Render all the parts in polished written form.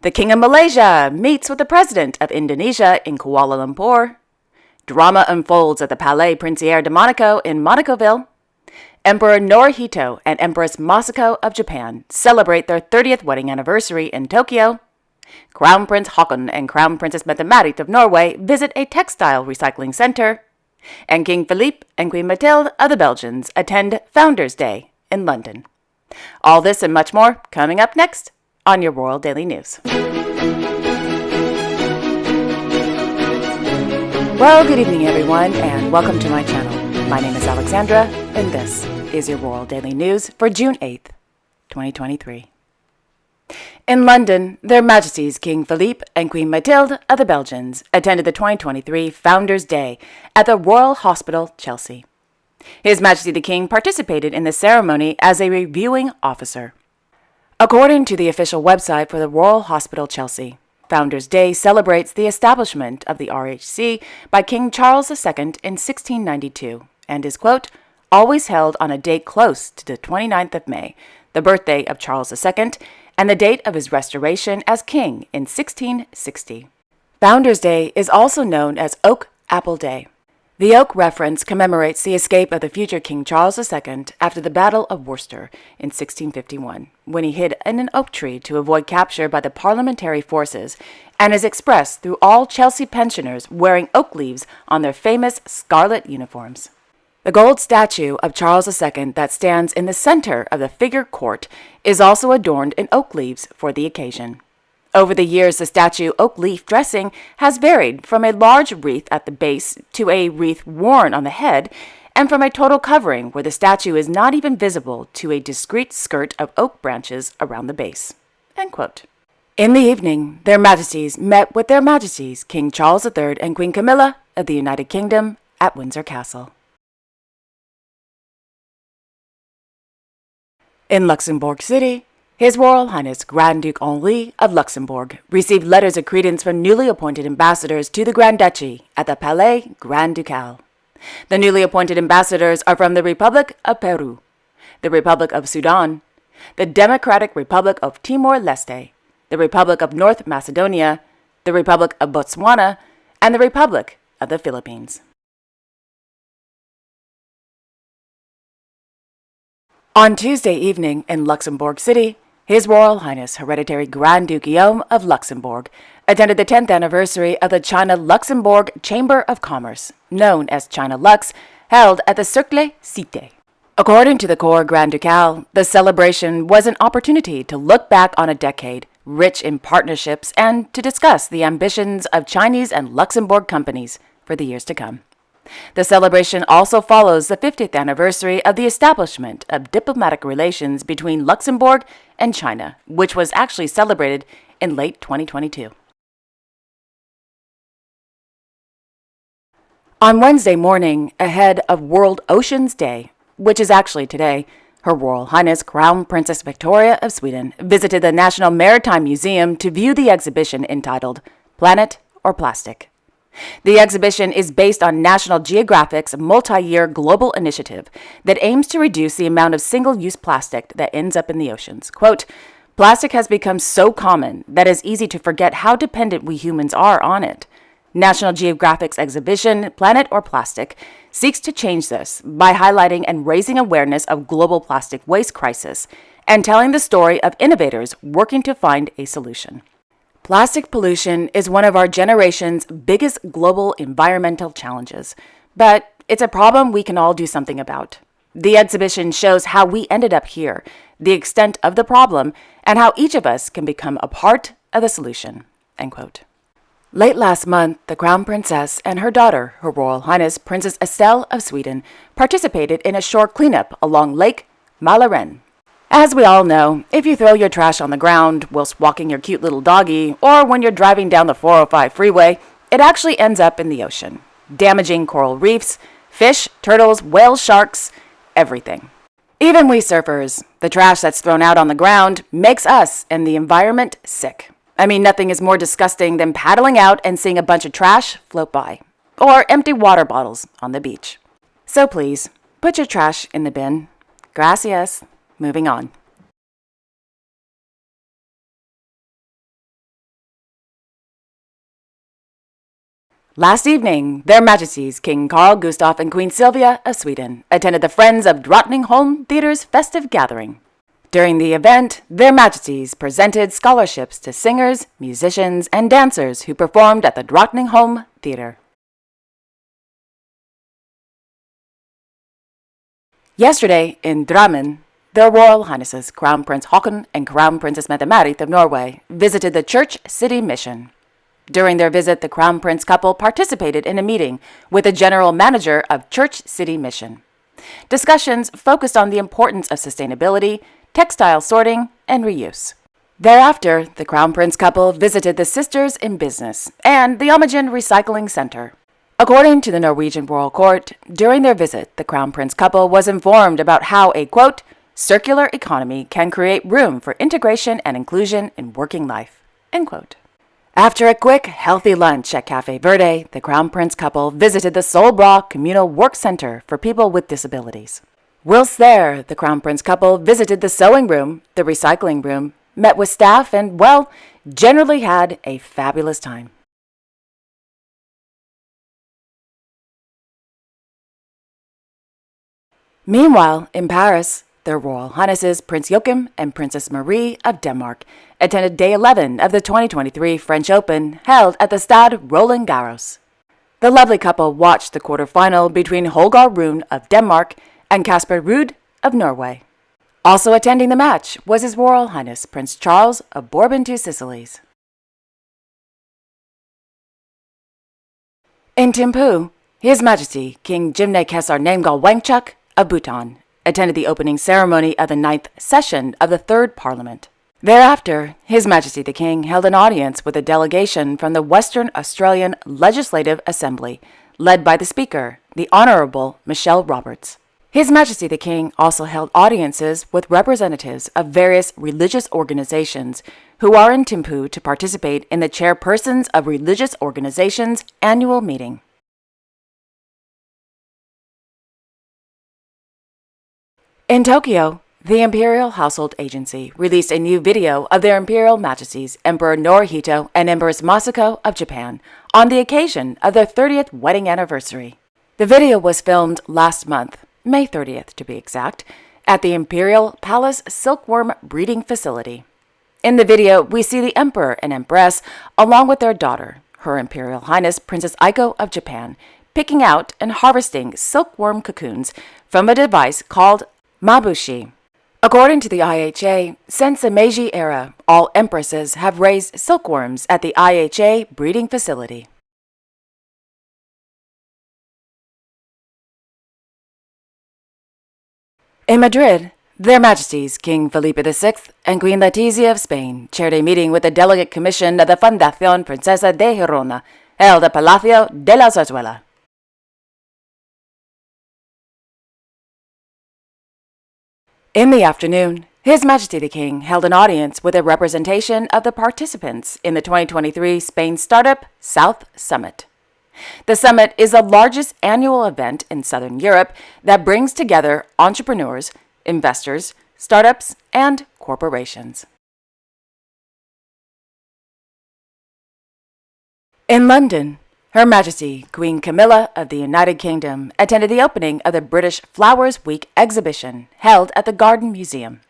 The King of Malaysia meets with the President of Indonesia in Kuala Lumpur. Drama unfolds at the Palais Principal de Monaco in Monacoville. Emperor Naruhito and Empress Masako of Japan celebrate their 30th wedding anniversary in Tokyo. Crown Prince Haakon and Crown Princess Mette-Marit of Norway visit a textile recycling center. And King Philippe and Queen Mathilde of the Belgians attend Founders' Day in London. All this and much more coming up next on your Royal Daily News. Well, good evening, everyone, and welcome to my channel. My name is Alexandra, and this is your Royal Daily News for June 8th, 2023. In London, Their Majesties King Philippe and Queen Mathilde of the Belgians attended the 2023 Founders' Day at the Royal Hospital, Chelsea. His Majesty the King participated in the ceremony as a reviewing officer. According to the official website for the Royal Hospital, Chelsea, Founders' Day celebrates the establishment of the RHC by King Charles II in 1692 and is, quote, always held on a date close to the 29th of May, the birthday of Charles II, and the date of his restoration as king in 1660. Founders' Day is also known as Oak Apple Day. The oak reference commemorates the escape of the future King Charles II after the Battle of Worcester in 1651, when he hid in an oak tree to avoid capture by the parliamentary forces, and is expressed through all Chelsea pensioners wearing oak leaves on their famous scarlet uniforms. The gold statue of Charles II that stands in the center of the figured court is also adorned in oak leaves for the occasion. Over the years, the statue oak leaf dressing has varied from a large wreath at the base to a wreath worn on the head, and from a total covering where the statue is not even visible to a discreet skirt of oak branches around the base. End quote. In the evening, Their Majesties met with Their Majesties King Charles III and Queen Camilla of the United Kingdom at Windsor Castle. In Luxembourg City, His Royal Highness Grand Duke Henri of Luxembourg received letters of credence from newly appointed ambassadors to the Grand Duchy at the Palais Grand Ducal. The newly appointed ambassadors are from the Republic of Peru, the Republic of Sudan, the Democratic Republic of Timor-Leste, the Republic of North Macedonia, the Republic of Botswana, and the Republic of the Philippines. On Tuesday evening in Luxembourg City, His Royal Highness Hereditary Grand Duke Guillaume of Luxembourg attended the 10th anniversary of the China-Luxembourg Chamber of Commerce, known as China Lux, held at the Cercle Cité. According to the Cour Grand Ducal, the celebration was an opportunity to look back on a decade rich in partnerships and to discuss the ambitions of Chinese and Luxembourg companies for the years to come. The celebration also follows the 50th anniversary of the establishment of diplomatic relations between Luxembourg and China, which was actually celebrated in late 2022. On Wednesday morning, ahead of World Oceans Day, which is actually today, Her Royal Highness Crown Princess Victoria of Sweden visited the National Maritime Museum to view the exhibition entitled Planet or Plastic. The exhibition is based on National Geographic's multi-year global initiative that aims to reduce the amount of single-use plastic that ends up in the oceans. Quote, plastic has become so common that it's easy to forget how dependent we humans are on it. National Geographic's exhibition, Planet or Plastic, seeks to change this by highlighting and raising awareness of global plastic waste crisis and telling the story of innovators working to find a solution. Plastic pollution is one of our generation's biggest global environmental challenges, but it's a problem we can all do something about. The exhibition shows how we ended up here, the extent of the problem, and how each of us can become a part of the solution. End quote. Late last month, the Crown Princess and her daughter, Her Royal Highness Princess Estelle of Sweden, participated in a shore cleanup along Lake Mälaren. As we all know, if you throw your trash on the ground whilst walking your cute little doggy, or when you're driving down the 405 freeway, it actually ends up in the ocean, damaging coral reefs, fish, turtles, whales, sharks, everything. Even we surfers, the trash that's thrown out on the ground makes us and the environment sick. I mean, nothing is more disgusting than paddling out and seeing a bunch of trash float by, or empty water bottles on the beach. So please, put your trash in the bin. Gracias. Moving on. Last evening, Their Majesties King Carl Gustaf and Queen Sylvia of Sweden attended the Friends of Drottningholm Theatre's festive gathering. During the event, Their Majesties presented scholarships to singers, musicians, and dancers who performed at the Drottningholm Theatre. Yesterday, in Drammen, Their Royal Highnesses Crown Prince Haakon and Crown Princess Mette-Marit of Norway visited the Church City Mission. During their visit, the Crown Prince couple participated in a meeting with the General Manager of Church City Mission. Discussions focused on the importance of sustainability, textile sorting, and reuse. Thereafter, the Crown Prince couple visited the Sisters in Business and the Imogen Recycling Center. According to the Norwegian Royal Court, during their visit, the Crown Prince couple was informed about how a, quote, circular economy can create room for integration and inclusion in working life, end quote. After a quick, healthy lunch at Café Verde, the Crown Prince couple visited the Solbra Communal Work Center for people with disabilities. Whilst there, the Crown Prince couple visited the sewing room, the recycling room, met with staff, and, well, generally had a fabulous time. Meanwhile, in Paris, Their Royal Highnesses Prince Joachim and Princess Marie of Denmark attended Day 11 of the 2023 French Open held at the Stade Roland Garros. The lovely couple watched the quarterfinal between Holger Rune of Denmark and Casper Ruud of Norway. Also attending the match was His Royal Highness Prince Charles of Bourbon-Two Sicilies. In Thimphu, His Majesty King Jimne Khesar Namgyal Wangchuck of Bhutan attended the opening ceremony of the 9th session of the 3rd Parliament. Thereafter, His Majesty the King held an audience with a delegation from the Western Australian Legislative Assembly, led by the Speaker, the Honourable Michelle Roberts. His Majesty the King also held audiences with representatives of various religious organizations who are in Thimphu to participate in the Chairpersons of Religious Organizations annual meeting. In Tokyo, the Imperial Household Agency released a new video of their Imperial Majesties Emperor Naruhito and Empress Masako of Japan on the occasion of their 30th wedding anniversary. The video was filmed last month, May 30th to be exact, at the Imperial Palace Silkworm Breeding Facility. In the video, we see the Emperor and Empress, along with their daughter, Her Imperial Highness Princess Aiko of Japan, picking out and harvesting silkworm cocoons from a device called Mabushi. According to the IHA, since the Meiji era, all empresses have raised silkworms at the IHA breeding facility. In Madrid, Their Majesties King Felipe VI and Queen Letizia of Spain chaired a meeting with the delegate commission of the Fundación Princesa de Girona, held at Palacio de la Zarzuela. In the afternoon, His Majesty the King held an audience with a representation of the participants in the 2023 Spain Startup South Summit. The summit is the largest annual event in Southern Europe that brings together entrepreneurs, investors, startups, and corporations. In London, Her Majesty Queen Camilla of the United Kingdom attended the opening of the British Flowers Week exhibition held at the Garden Museum.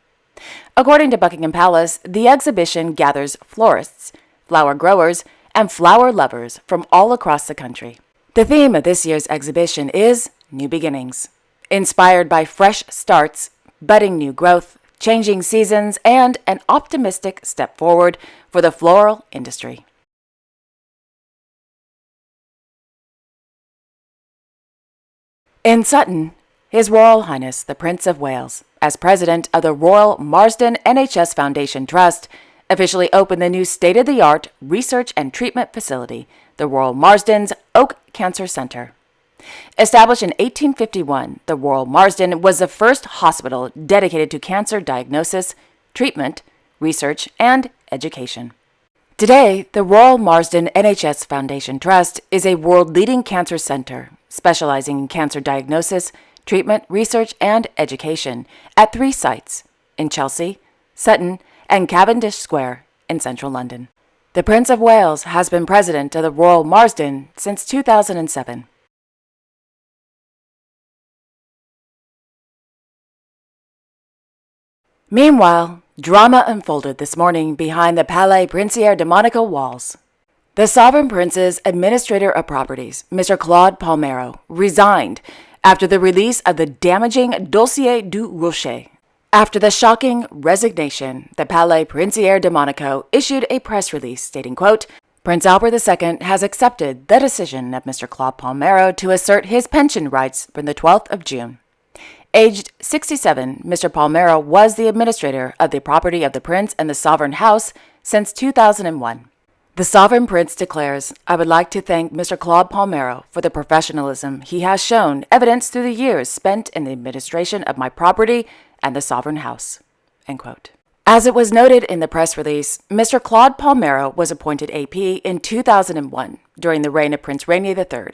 According to Buckingham Palace, the exhibition gathers florists, flower growers, and flower lovers from all across the country. The theme of this year's exhibition is New Beginnings, inspired by fresh starts, budding new growth, changing seasons, and an optimistic step forward for the floral industry. In Sutton, His Royal Highness the Prince of Wales, as President of the Royal Marsden NHS Foundation Trust, officially opened the new state-of-the-art research and treatment facility, the Royal Marsden's Oak Cancer Centre. Established in 1851, the Royal Marsden was the first hospital dedicated to cancer diagnosis, treatment, research, and education. Today, the Royal Marsden NHS Foundation Trust is a world-leading cancer center, specializing in cancer diagnosis, treatment, research, and education at 3 sites in Chelsea, Sutton, and Cavendish Square in central London. The Prince of Wales has been president of the Royal Marsden since 2007. Meanwhile, drama unfolded this morning behind the Palais Princier de Monaco walls. The Sovereign Prince's Administrator of Properties, Mr. Claude Palmero, resigned after the release of the damaging Dossier du Rocher. After the shocking resignation, the Palais Princier de Monaco issued a press release stating, quote, Prince Albert II has accepted the decision of Mr. Claude Palmero to assert his pension rights from the 12th of June. Aged 67, Mr. Palmero was the administrator of the property of the Prince and the Sovereign House since 2001. The Sovereign Prince declares, I would like to thank Mr. Claude Palmero for the professionalism he has shown, evidenced through the years spent in the administration of my property and the Sovereign House. End quote. As it was noted in the press release, Mr. Claude Palmero was appointed AP in 2001 during the reign of Prince Rainier III,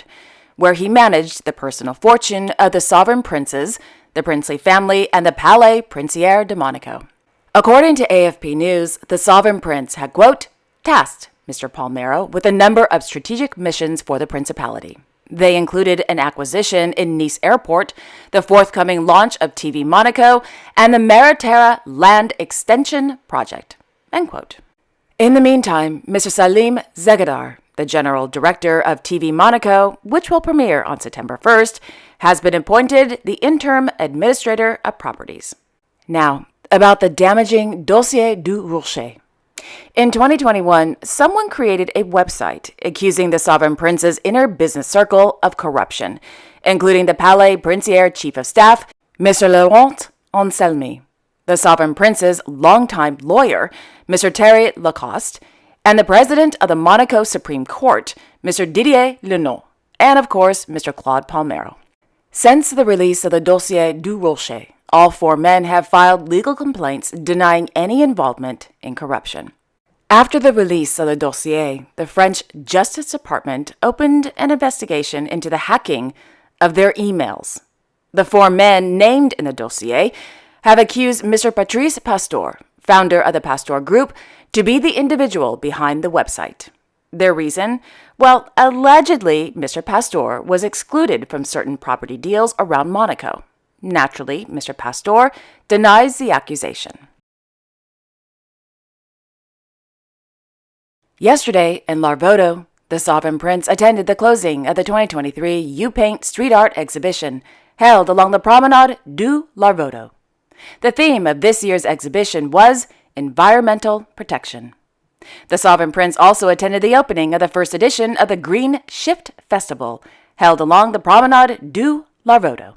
where he managed the personal fortune of the Sovereign Princes, the princely family, and the Palais Princier de Monaco. According to AFP News, the Sovereign Prince had, quote, tasked Mr. Palmero with a number of strategic missions for the Principality. They included an acquisition in Nice Airport, the forthcoming launch of TV Monaco, and the Maritera Land Extension Project. End quote. In the meantime, Mr. Salim Zegadar, the General Director of TV Monaco, which will premiere on September 1st, has been appointed the Interim Administrator of Properties. Now, about the damaging Dossier du Rocher. In 2021, someone created a website accusing the Sovereign Prince's inner business circle of corruption, including the Palais Princier Chief of Staff, Mr. Laurent Anselmi, the Sovereign Prince's longtime lawyer, Mr. Thierry Lacoste, and the President of the Monaco Supreme Court, Mr. Didier Lenault, and of course, Mr. Claude Palmero. Since the release of the Dossier du Rocher, all four men have filed legal complaints denying any involvement in corruption. After the release of the dossier, the French Justice Department opened an investigation into the hacking of their emails. The four men named in the dossier have accused Mr. Patrice Pastor, founder of the Pastor Group, to be the individual behind the website. Their reason? Well, allegedly, Mr. Pastor was excluded from certain property deals around Monaco. Naturally, Mr. Pastor denies the accusation. Yesterday, in Larvodo, the Sovereign Prince attended the closing of the 2023 U-Paint Street Art exhibition held along the Promenade du Larvodo. The theme of this year's exhibition was Environmental Protection. The Sovereign Prince also attended the opening of the first edition of the Green Shift Festival, held along the Promenade du Larvodo.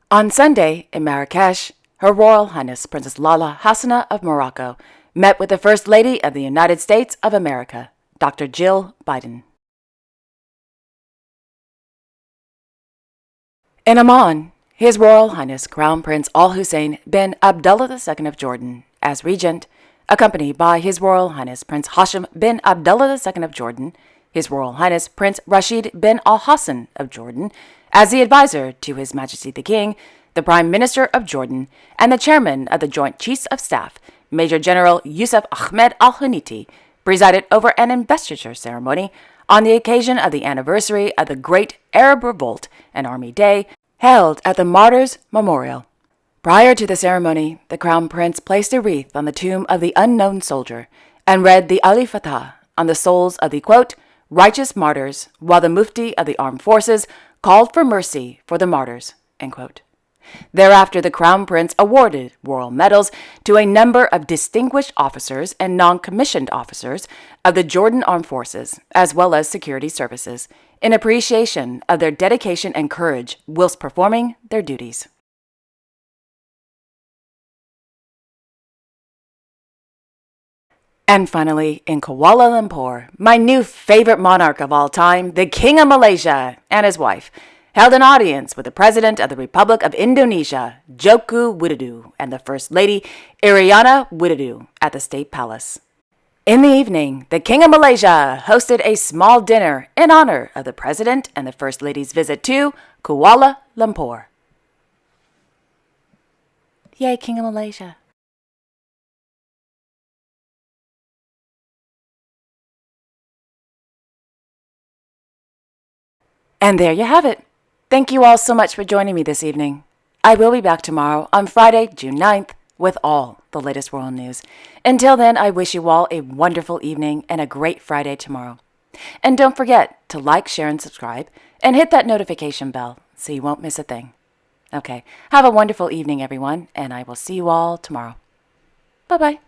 On Sunday, in Marrakesh, Her Royal Highness Princess Lala Hassana of Morocco met with the First Lady of the United States of America, Dr. Jill Biden. In Amman, His Royal Highness Crown Prince Al Hussein bin Abdullah II of Jordan, as regent, accompanied by His Royal Highness Prince Hashim bin Abdullah II of Jordan, His Royal Highness Prince Rashid bin Al Hassan of Jordan, as the advisor to His Majesty the King, the Prime Minister of Jordan, and the Chairman of the Joint Chiefs of Staff, Major General Yusuf Ahmed Al-Huniti, presided over an investiture ceremony on the occasion of the anniversary of the Great Arab Revolt and Army Day, held at the Martyrs' Memorial. Prior to the ceremony, the Crown Prince placed a wreath on the tomb of the unknown soldier and read the Ali Fatah on the souls of the, quote, righteous martyrs, while the Mufti of the Armed Forces called for mercy for the martyrs, end quote. Thereafter, the Crown Prince awarded royal medals to a number of distinguished officers and non-commissioned officers of the Jordan Armed Forces, as well as security services, in appreciation of their dedication and courage whilst performing their duties. And finally, in Kuala Lumpur, my new favorite monarch of all time, the King of Malaysia, and his wife, held an audience with the President of the Republic of Indonesia, Joko Widodo, and the First Lady, Iriana Widodo, at the State Palace. In the evening, the King of Malaysia hosted a small dinner in honor of the President and the First Lady's visit to Kuala Lumpur. Yay, King of Malaysia. And there you have it. Thank you all so much for joining me this evening. I will be back tomorrow on Friday, June 9th, with all the latest world news. Until then, I wish you all a wonderful evening and a great Friday tomorrow. And don't forget to like, share, and subscribe, and hit that notification bell so you won't miss a thing. Okay, have a wonderful evening, everyone, and I will see you all tomorrow. Bye-bye.